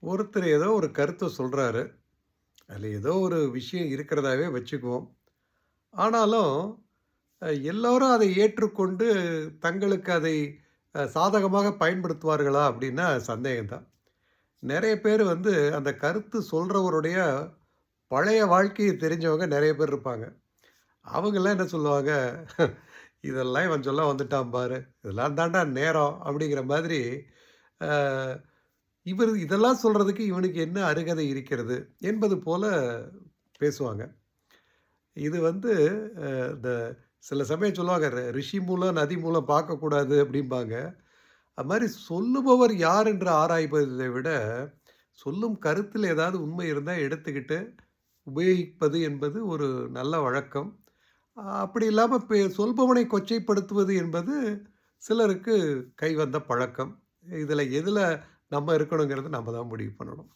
ஒருத்தர் ஏதோ ஒரு கருத்த சொல்றாரு. அதுல ஏதோ ஒரு விஷயம் இருக்கிறதாவே வச்சுக்குவோம். ஆனாலும் எல்லோரும் அதை ஏற்றுக்கொண்டு தங்களுக்கு அதை சாதகமாக பயன்படுத்துவார்களா? அப்படின்னா சந்தேகம் தான். நெறைய பேர் வந்து அந்த கருத்து சொல்றவருடைய பழைய வாழ்க்கைய தெரிஞ்சவங்க நெறைய பேர் இருப்பாங்க. அவங்கலாம் என்ன சொல்லுவாங்க, "இதெல்லாம் இவன் சொல்ல வந்துட்டான் பாரு. இதெல்லாம் தான்டா நேரம்." அப்படிங்கிற மாதிரி அ இவரு இதெல்லாம் சொல்றதுக்கு இவனுக்கு என்ன அருகதை இருக்கிறது? என்பது போல பேசுவாங்க. இது வந்து இந்த சில சமயம் சொல்லுவாங்க, "ரிஷி மூலம், நதி மூலம் பார்க்கக்கூடாது" அப்படிம்பாங்க. அது மாரி சொல்லுபவர் யார் என்று ஆராய்வதை விட, சொல்லும் கருத்தில் ஏதாவது உண்மை இருந்தா எடுத்துக்கிட்டு உபயோகிப்பது என்பது ஒரு நல்ல வழக்கம். அப்படி இல்லாம சொல்பவனை கொச்சைப்படுத்துவது என்பது சிலருக்கு கைவந்த பழக்கம். இதுல எதுல நம்ம இருக்கணுங்கிறத நம்ம தான் முடிவு பண்ணணும்.